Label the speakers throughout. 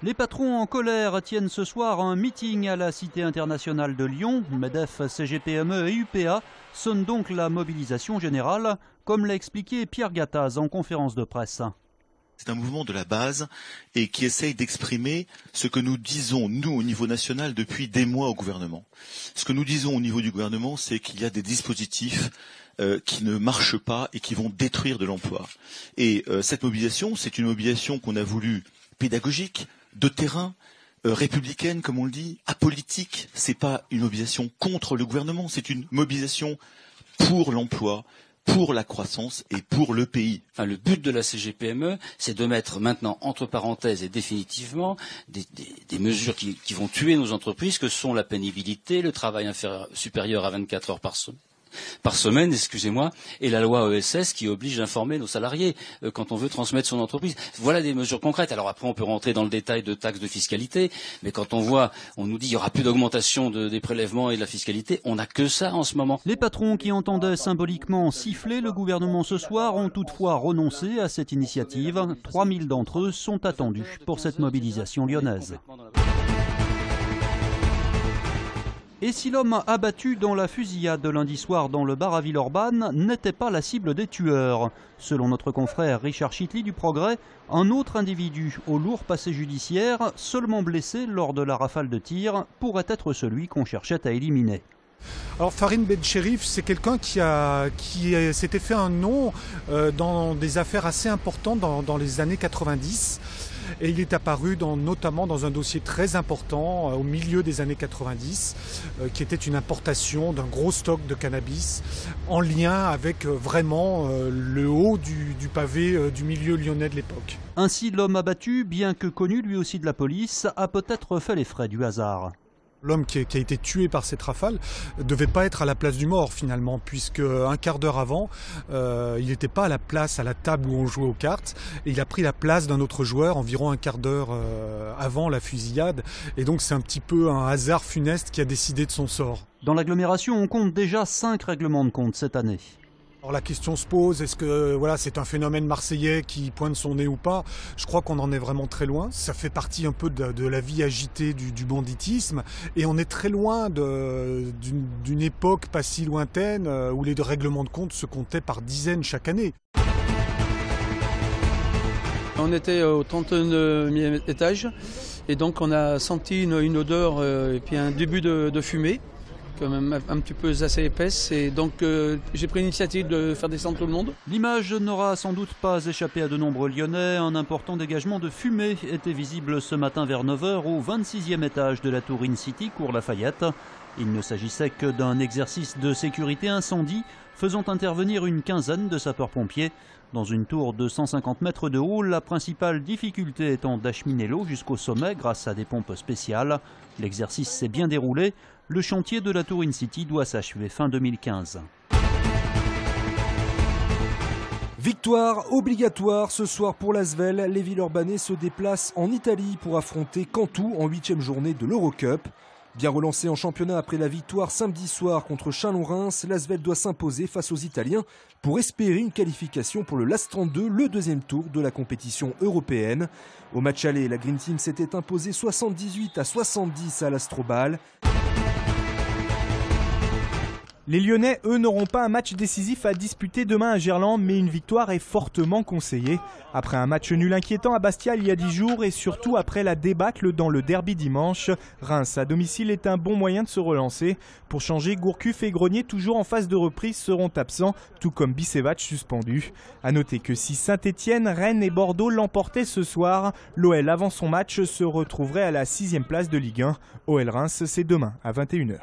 Speaker 1: Les patrons en colère tiennent ce soir un meeting à la Cité internationale de Lyon. MEDEF, CGPME et UPA sonnent donc la mobilisation générale, comme l'a expliqué Pierre Gattaz en conférence de presse.
Speaker 2: C'est un mouvement de la base et qui essaye d'exprimer ce que nous disons, nous, au niveau national, depuis des mois au gouvernement. Ce que nous disons au niveau du gouvernement, c'est qu'il y a des dispositifs qui ne marchent pas et qui vont détruire de l'emploi. Et cette mobilisation, c'est une mobilisation qu'on a voulu pédagogique, de terrain, républicaine, comme on le dit, apolitique. C'est pas une mobilisation contre le gouvernement, c'est une mobilisation pour l'emploi, pour la croissance et pour le pays.
Speaker 3: Enfin, le but de la CGPME, c'est de mettre maintenant entre parenthèses et définitivement des mesures qui vont tuer nos entreprises, que sont la pénibilité, le travail supérieur à 24 heures par semaine, excusez-moi, et la loi ESS qui oblige d'informer nos salariés quand on veut transmettre son entreprise. Voilà des mesures concrètes. Alors après, on peut rentrer dans le détail de taxes de fiscalité, mais quand on nous dit qu'il n'y aura plus d'augmentation des prélèvements et de la fiscalité, on n'a que ça en ce moment.
Speaker 1: Les patrons qui entendaient symboliquement siffler le gouvernement ce soir ont toutefois renoncé à cette initiative. 3000 d'entre eux sont attendus pour cette mobilisation lyonnaise. Et si l'homme abattu dans la fusillade de lundi soir dans le bar à Villeurbanne n'était pas la cible des tueurs? Selon notre confrère Richard Chitli du Progrès, un autre individu au lourd passé judiciaire, seulement blessé lors de la rafale de tir, pourrait être celui qu'on cherchait à éliminer.
Speaker 4: Alors Farid Bencherif, c'est quelqu'un qui s'était fait un nom dans des affaires assez importantes dans les années 90. Et il est apparu notamment dans un dossier très important au milieu des années 90, qui était une importation d'un gros stock de cannabis en lien avec vraiment le haut du pavé du milieu lyonnais de l'époque.
Speaker 1: Ainsi, l'homme abattu, bien que connu lui aussi de la police, a peut-être fait les frais du hasard.
Speaker 4: L'homme qui a été tué par cette rafale ne devait pas être à la place du mort finalement, puisque un quart d'heure avant, il n'était pas à la table où on jouait aux cartes, et il a pris la place d'un autre joueur environ un quart d'heure avant la fusillade, et donc c'est un petit peu un hasard funeste qui a décidé de son sort.
Speaker 1: Dans l'agglomération, on compte déjà 5 règlements de compte cette année.
Speaker 4: Alors la question se pose, est-ce que c'est un phénomène marseillais qui pointe son nez ou pas? Je crois qu'on en est vraiment très loin. Ça fait partie un peu de la vie agitée du banditisme. Et on est très loin d'une époque pas si lointaine où les règlements de compte se comptaient par dizaines chaque année.
Speaker 5: On était au 39e étage et donc on a senti une odeur et puis un début de fumée, quand même un petit peu assez épaisse, et donc j'ai pris l'initiative de faire descendre tout le monde.
Speaker 1: L'image n'aura sans doute pas échappé à de nombreux Lyonnais. Un important dégagement de fumée était visible ce matin vers 9h au 26e étage de la tour InCity, cours Lafayette. Il ne s'agissait que d'un exercice de sécurité incendie faisant intervenir une quinzaine de sapeurs-pompiers. Dans une tour de 150 mètres de haut, la principale difficulté étant d'acheminer l'eau jusqu'au sommet grâce à des pompes spéciales. L'exercice s'est bien déroulé. Le chantier de la tour InCity doit s'achever fin 2015.
Speaker 6: Victoire obligatoire ce soir pour l'Asvel. Les Villeurbanais se déplacent en Italie pour affronter Cantoux en 8e journée de l'Eurocup. Bien relancé en championnat après la victoire samedi soir contre Chalon-Reims, l'Asvel doit s'imposer face aux Italiens pour espérer une qualification pour le LAS 32, le deuxième tour de la compétition européenne. Au match aller, la Green Team s'était imposée 78-70 à l'Astrobal.
Speaker 7: Les Lyonnais, eux, n'auront pas un match décisif à disputer demain à Gerland, mais une victoire est fortement conseillée. Après un match nul inquiétant à Bastia il y a 10 jours et surtout après la débâcle dans le derby dimanche, Reims à domicile est un bon moyen de se relancer. Pour changer, Gourcuff et Grenier, toujours en phase de reprise, seront absents, tout comme Bicevac suspendu. A noter que si Saint-Etienne, Rennes et Bordeaux l'emportaient ce soir, l'OL avant son match se retrouverait à la 6e place de Ligue 1. OL Reims, c'est demain à 21h.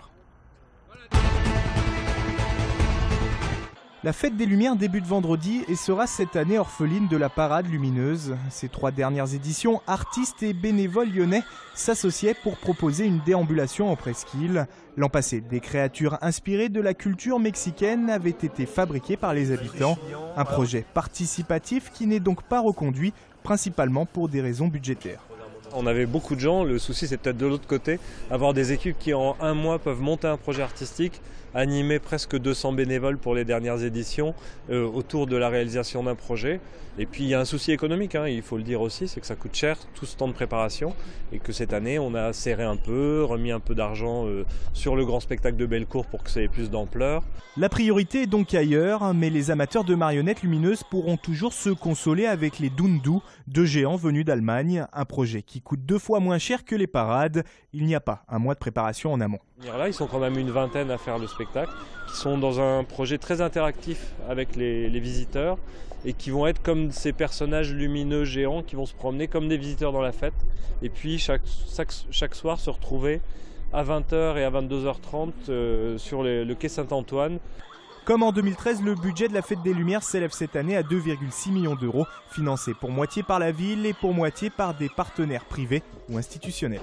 Speaker 7: La fête des Lumières débute vendredi et sera cette année orpheline de la parade lumineuse. Ces 3 dernières éditions, artistes et bénévoles lyonnais s'associaient pour proposer une déambulation en presqu'île. L'an passé, des créatures inspirées de la culture mexicaine avaient été fabriquées par les habitants. Un projet participatif qui n'est donc pas reconduit, principalement pour des raisons budgétaires.
Speaker 8: On avait beaucoup de gens, le souci c'est peut-être de l'autre côté, avoir des équipes qui en un mois peuvent monter un projet artistique animé presque 200 bénévoles pour les dernières éditions autour de la réalisation d'un projet. Et puis il y a un souci économique, il faut le dire aussi, c'est que ça coûte cher tout ce temps de préparation et que cette année on a serré un peu, remis un peu d'argent sur le grand spectacle de Bellecour pour que ça ait plus d'ampleur.
Speaker 7: La priorité est donc ailleurs, mais les amateurs de marionnettes lumineuses pourront toujours se consoler avec les Dundu, deux géants venus d'Allemagne, un projet qui coûte 2 fois moins cher que les parades. Il n'y a pas un mois de préparation en amont.
Speaker 8: Là, ils sont quand même une vingtaine à faire le spectacle, qui sont dans un projet très interactif avec les visiteurs et qui vont être comme ces personnages lumineux géants qui vont se promener comme des visiteurs dans la fête et puis chaque soir se retrouver à 20h et à 22h30 sur le quai Saint-Antoine.
Speaker 7: Comme en 2013, le budget de la Fête des Lumières s'élève cette année à 2,6 millions d'euros, financé pour moitié par la ville et pour moitié par des partenaires privés ou institutionnels.